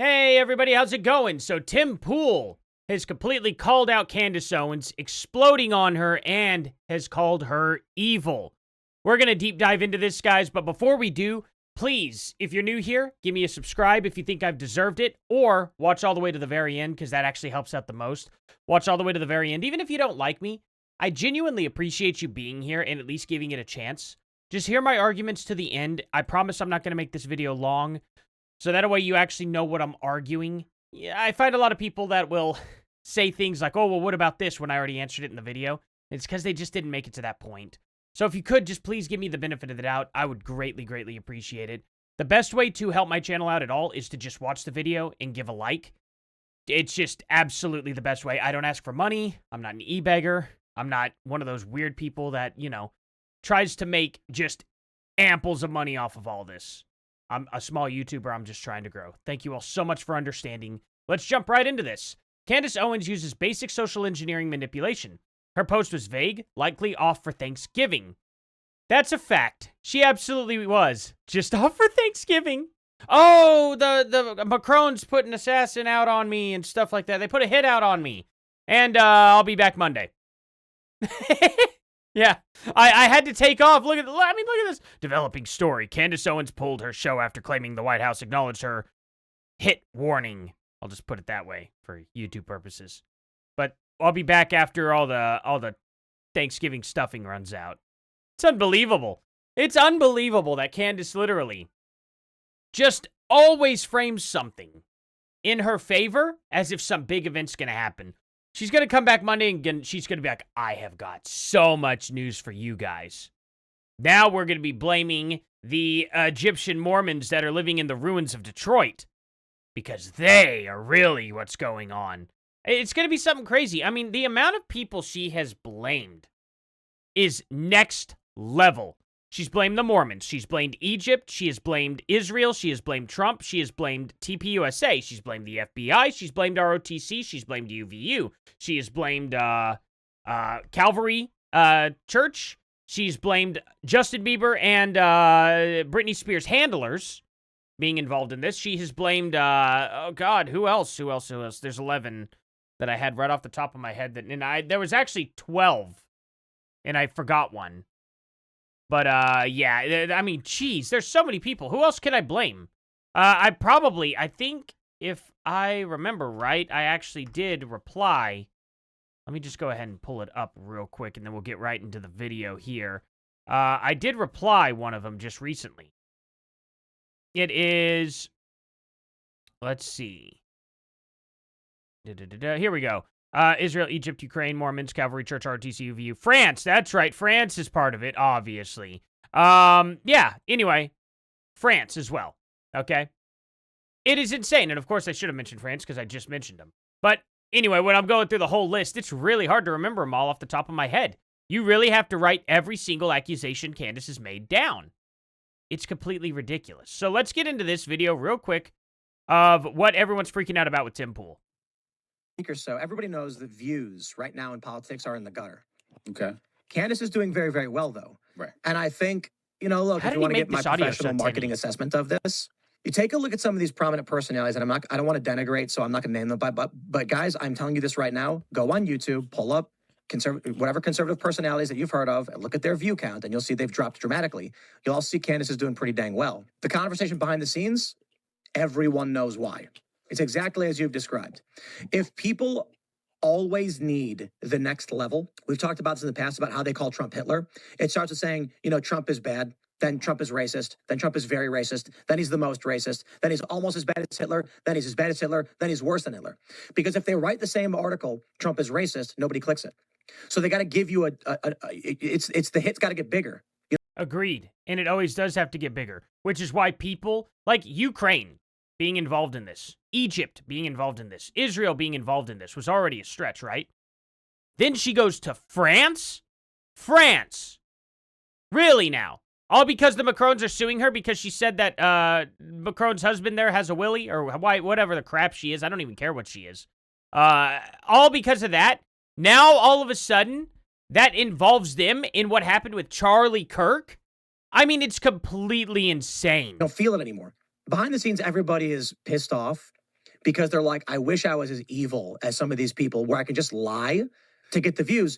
Hey everybody, how's it going? So Tim Pool has completely called out Candace Owens, exploding on her, and has called her evil. We're going to deep dive into this, guys, but before we do, please, if you're new here, give me a subscribe if you think I've deserved it, or watch all the way to the very end, because that actually helps out the most. Watch all the way to the very end. Even if you don't like me, I genuinely appreciate you being here and at least giving it a chance. Just hear my arguments to the end. I promise I'm not going to make this video long, so that way you actually know what I'm arguing. Yeah, I find a lot of people that will say things like, oh, well, what about this, when I already answered it in the video. It's because they just didn't make it to that point. So if you could, just please give me the benefit of the doubt. I would greatly, greatly appreciate it. The best way to help my channel out at all is to just watch the video and give a like. It's just absolutely the best way. I don't ask for money. I'm not an e-beggar. I'm not one of those weird people that, you know, tries to make just amples of money off of all this. I'm a small YouTuber. I'm just trying to grow. Thank you all so much for understanding. Let's jump right into this. Candace Owens uses basic social engineering manipulation. Her post was vague, likely off for Thanksgiving. That's a fact. She absolutely was. Just off for Thanksgiving. Oh, the Macron's put an assassin out on me and stuff like that. They put a hit out on me. And I'll be back Monday. Yeah, I had to take off. Look at this. Developing story. Candace Owens pulled her show after claiming the White House acknowledged her hit warning. I'll just put it that way for YouTube purposes. But I'll be back after all the Thanksgiving stuffing runs out. It's unbelievable. It's unbelievable that Candace literally just always frames something in her favor as if some big event's going to happen. She's going to come back Monday and she's going to be like, I have got so much news for you guys. Now we're going to be blaming the Egyptian Mormons that are living in the ruins of Detroit because they are really what's going on. It's going to be something crazy. I mean, the amount of people she has blamed is next level. She's blamed the Mormons. She's blamed Egypt. She has blamed Israel. She has blamed Trump. She has blamed TPUSA. She's blamed the FBI. She's blamed ROTC. She's blamed UVU. She has blamed Calvary Church. She's blamed Justin Bieber and Britney Spears' handlers being involved in this. She has blamed, oh God, who else? There's 11 that I had right off the top of my head. There was actually 12, and I forgot one. But, yeah, I mean, geez, there's so many people. Who else can I blame? I think if I remember right, I actually did reply. Let me just go ahead and pull it up real quick, and then we'll get right into the video here. I did reply one of them just recently. It is, let's see. Here we go. Israel, Egypt, Ukraine, Mormons, Calvary Church, RTC, UVU, France. That's right. France is part of it, obviously. Yeah, anyway, France as well, okay? It is insane, and of course I should have mentioned France because I just mentioned them. But anyway, when I'm going through the whole list, it's really hard to remember them all off the top of my head. You really have to write every single accusation Candace has made down. It's completely ridiculous. So let's get into this video real quick of what everyone's freaking out about with Tim Pool. Or so, everybody knows that views right now in politics are in the gutter. Okay. Candace is doing very, very well, though. Right. And I think, you know, look, if you want to get my professional marketing assessment of this, you take a look at some of these prominent personalities, and I don't want to denigrate, so I'm not going to name them, but guys, I'm telling you this right now, go on YouTube, pull up whatever conservative personalities that you've heard of, and look at their view count, and you'll see they've dropped dramatically. You'll also see Candace is doing pretty dang well. The conversation behind the scenes, everyone knows why. It's exactly as you've described. If people always need the next level, we've talked about this in the past about how they call Trump Hitler. It starts with saying, you know, Trump is bad, then Trump is racist, then Trump is very racist, then he's the most racist, then he's almost as bad as Hitler, then he's as bad as Hitler, then he's worse than Hitler. Because if they write the same article, Trump is racist, nobody clicks it. So they got to give you it's the hit's got to get bigger. Agreed. And it always does have to get bigger, which is why people like Ukraine being involved in this, Egypt being involved in this, Israel being involved in this was already a stretch, right? Then she goes to France? France! Really now? All because the Macrons are suing her because she said that Macron's husband there has a willy, or whatever the crap she is. I don't even care what she is. All because of that. Now, all of a sudden, that involves them in what happened with Charlie Kirk? I mean, it's completely insane. Don't feel it anymore. Behind the scenes, everybody is pissed off because they're like, I wish I was as evil as some of these people where I can just lie to get the views.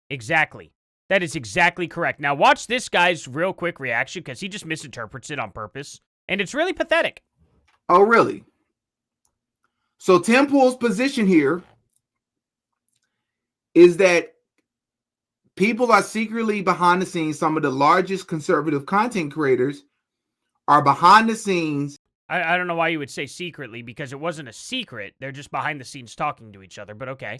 Exactly. That is exactly correct. Now watch this guy's real quick reaction because he just misinterprets it on purpose. And it's really pathetic. Oh, really? So Tim Pool's position here is that people are secretly behind the scenes. Some of the largest conservative content creators are behind the scenes. I don't know why you would say secretly, because it wasn't a secret. They're just behind the scenes talking to each other, but okay.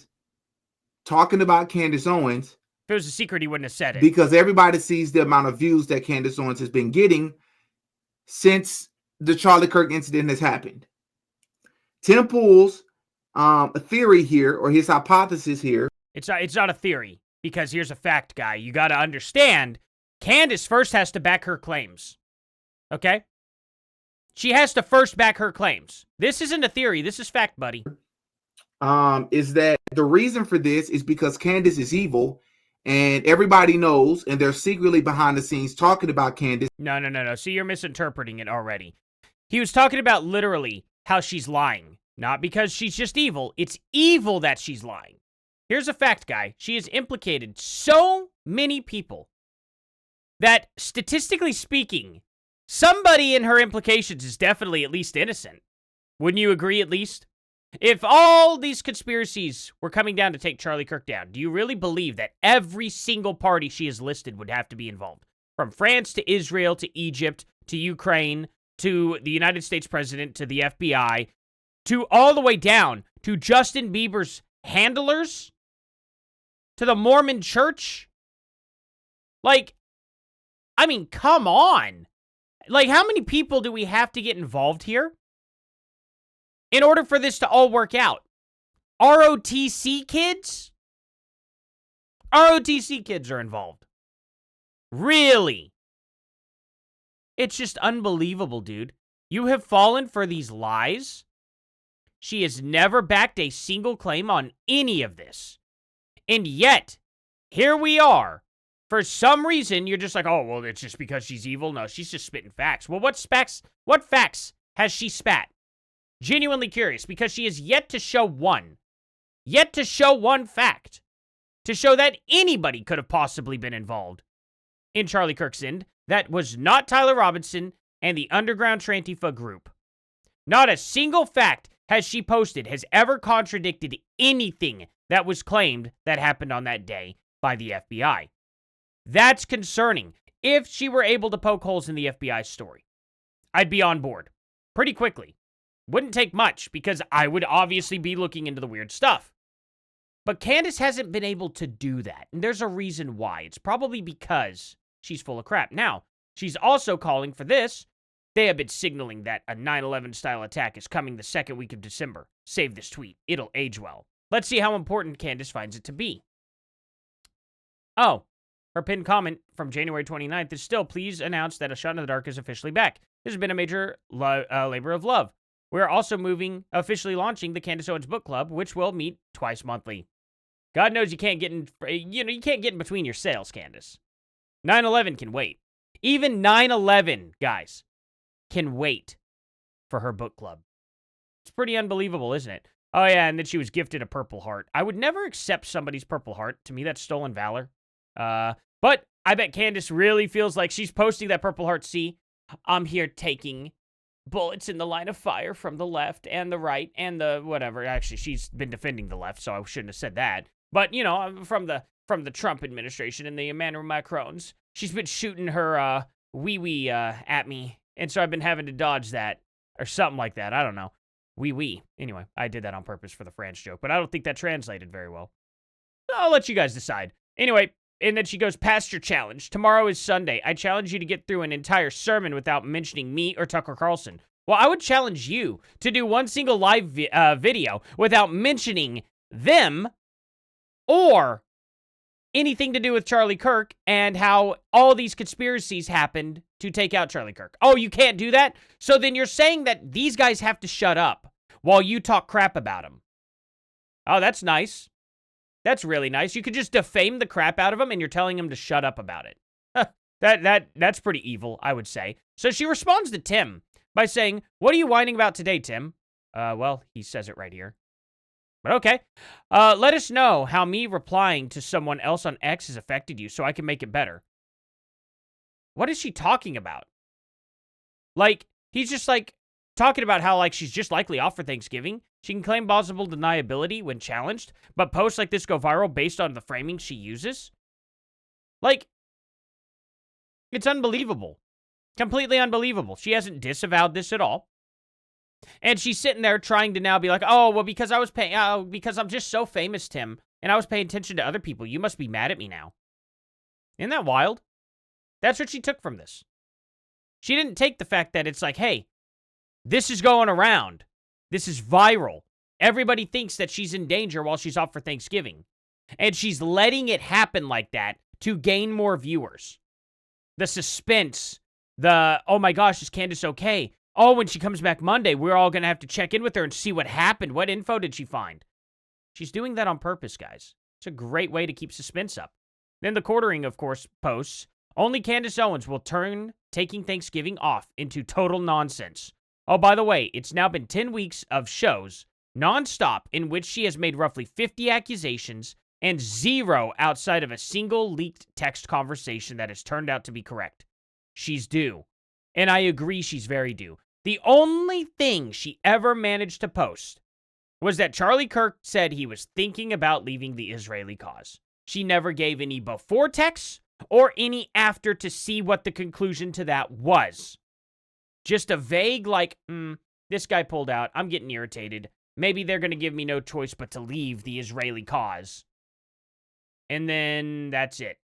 Talking about Candace Owens. If it was a secret, he wouldn't have said it. Because everybody sees the amount of views that Candace Owens has been getting since the Charlie Kirk incident has happened. Tim Pool's theory here, or his hypothesis here. It's not a theory, because here's a fact, guy. You got to understand, Candace first has to back her claims. Okay? She has to first back her claims. This isn't a theory. This is fact, buddy. Is that the reason for this is because Candace is evil, and everybody knows, and they're secretly behind the scenes talking about Candace. No. See, you're misinterpreting it already. He was talking about literally how she's lying. Not because she's just evil. It's evil that she's lying. Here's a fact, guy. She has implicated so many people that, statistically speaking, somebody in her implications is definitely at least innocent. Wouldn't you agree, at least? If all these conspiracies were coming down to take Charlie Kirk down, do you really believe that every single party she has listed would have to be involved? From France to Israel to Egypt to Ukraine to the United States president to the FBI to all the way down to Justin Bieber's handlers to the Mormon church? Like, I mean, come on. Like, how many people do we have to get involved here in order for this to all work out? ROTC kids? ROTC kids are involved. Really? It's just unbelievable, dude. You have fallen for these lies. She has never backed a single claim on any of this. And yet, here we are. For some reason, you're just like, oh, well, it's just because she's evil. No, she's just spitting facts. Well, what facts has she spat? Genuinely curious, because she has yet to show one. Yet to show one fact. To show that anybody could have possibly been involved in Charlie Kirk's end. That was not Tyler Robinson and the Underground Trantifa group. Not a single fact has she posted has ever contradicted anything that was claimed that happened on that day by the FBI. That's concerning. If she were able to poke holes in the FBI story, I'd be on board pretty quickly. Wouldn't take much, because I would obviously be looking into the weird stuff. But Candace hasn't been able to do that, and there's a reason why. It's probably because she's full of crap. Now, she's also calling for this. They have been signaling that a 9/11 style attack is coming the second week of December. Save this tweet. It'll age well. Let's see how important Candace finds it to be. Oh, her pinned comment from January 29th is still, please announce that A Shot in the Dark is officially back. This has been a major labor of love. We're also officially launching the Candace Owens Book Club, which will meet twice monthly. God knows you can't get in between your sales, Candace. 9/11 can wait. Even 9/11, guys, can wait for her book club. It's pretty unbelievable, isn't it? Oh, yeah, and then she was gifted a Purple Heart. I would never accept somebody's Purple Heart. To me, that's stolen valor. But I bet Candace really feels like she's posting that Purple Heart. See, I'm here taking bullets in the line of fire from the left and the right and the whatever. Actually, she's been defending the left, so I shouldn't have said that. But, you know, from the Trump administration and the Emmanuel Macrons, she's been shooting her wee-wee at me. And so I've been having to dodge that or something like that. I don't know. Wee-wee. Anyway, I did that on purpose for the France joke, but I don't think that translated very well. I'll let you guys decide. Anyway, and then she goes, Pastor Challenge. Tomorrow is Sunday. I challenge you to get through an entire sermon without mentioning me or Tucker Carlson. Well, I would challenge you to do one single live video without mentioning them or anything to do with Charlie Kirk and how all these conspiracies happened to take out Charlie Kirk. Oh, you can't do that? So then you're saying that these guys have to shut up while you talk crap about them. Oh, that's nice. That's really nice. You could just defame the crap out of them and you're telling them to shut up about it. That's pretty evil, I would say. So she responds to Tim by saying, what are you whining about today, Tim? Well, he says it right here. But okay. Let us know how me replying to someone else on X has affected you so I can make it better. What is she talking about? Like, he's just, like, talking about how, like, she's just likely off for Thanksgiving. She can claim plausible deniability when challenged, but posts like this go viral based on the framing she uses. Like, it's unbelievable. Completely unbelievable. She hasn't disavowed this at all. And she's sitting there trying to now be like, oh, well, because I was paying, because I'm just so famous, Tim, and I was paying attention to other people. You must be mad at me now. Isn't that wild? That's what she took from this. She didn't take the fact that it's like, hey, this is going around. This is viral. Everybody thinks that she's in danger while she's off for Thanksgiving. And she's letting it happen like that to gain more viewers. The suspense, oh my gosh, is Candace okay? Oh, when she comes back Monday, we're all going to have to check in with her and see what happened. What info did she find? She's doing that on purpose, guys. It's a great way to keep suspense up. Then the quartering, of course, posts, only Candace Owens will turn taking Thanksgiving off into total nonsense. Oh, by the way, it's now been 10 weeks of shows, nonstop, in which she has made roughly 50 accusations and 0 outside of a single leaked text conversation that has turned out to be correct. She's due. And I agree she's very due. The only thing she ever managed to post was that Charlie Kirk said he was thinking about leaving the Israeli cause. She never gave any before texts or any after to see what the conclusion to that was. Just a vague, like, this guy pulled out. I'm getting irritated. Maybe they're going to give me no choice but to leave the Israeli cause. And then that's it.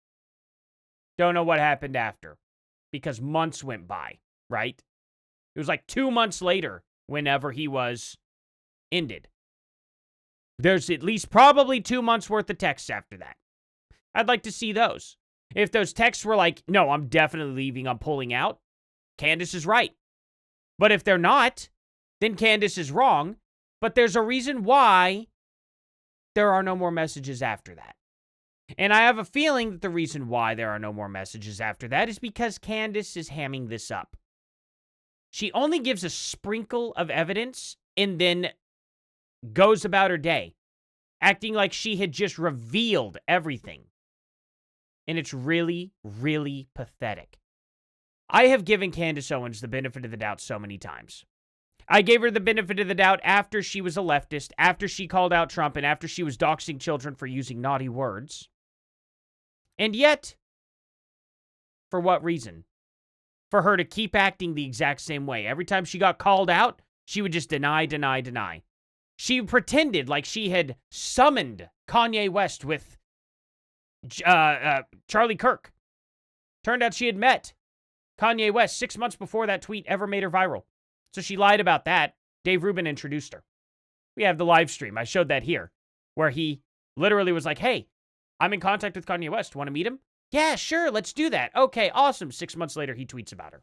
Don't know what happened after. Because months went by, right? It was like 2 months later whenever he was ended. There's at least probably 2 months worth of texts after that. I'd like to see those. If those texts were like, no, I'm definitely leaving, I'm pulling out, Candace is right. But if they're not, then Candace is wrong. But there's a reason why there are no more messages after that. And I have a feeling that the reason why there are no more messages after that is because Candace is hamming this up. She only gives a sprinkle of evidence and then goes about her day, acting like she had just revealed everything. And it's really, really pathetic. I have given Candace Owens the benefit of the doubt so many times. I gave her the benefit of the doubt after she was a leftist, after she called out Trump, and after she was doxing children for using naughty words. And yet, for what reason? For her to keep acting the exact same way. Every time she got called out, she would just deny, deny, deny. She pretended like she had summoned Kanye West with Charlie Kirk. Turned out she had met Kanye West 6 months before that tweet ever made her viral. So she lied about that. Dave Rubin introduced her. We have the live stream. I showed that here, where he literally was like, hey, I'm in contact with Kanye West. Want to meet him? Yeah, sure. Let's do that. Okay, awesome. 6 months later, he tweets about her.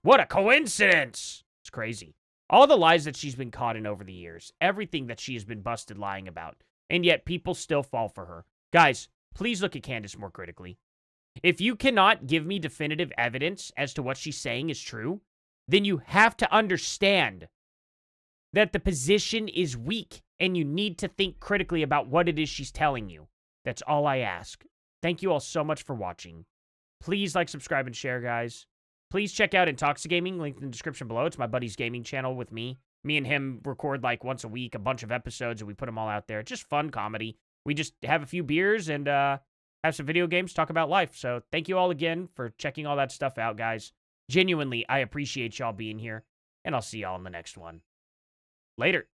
What a coincidence. It's crazy. All the lies that she's been caught in over the years. Everything that she has been busted lying about. And yet people still fall for her. Guys, please look at Candace more critically. If you cannot give me definitive evidence as to what she's saying is true, then you have to understand that the position is weak and you need to think critically about what it is she's telling you. That's all I ask. Thank you all so much for watching. Please like, subscribe, and share, guys. Please check out Intoxigaming, link in the description below. It's my buddy's gaming channel with me. Me and him record like once a week, a bunch of episodes, and we put them all out there. Just fun comedy. We just have a few beers and have some video games, talk about life. So thank you all again for checking all that stuff out, guys. Genuinely, I appreciate y'all being here, and I'll see y'all in the next one. Later.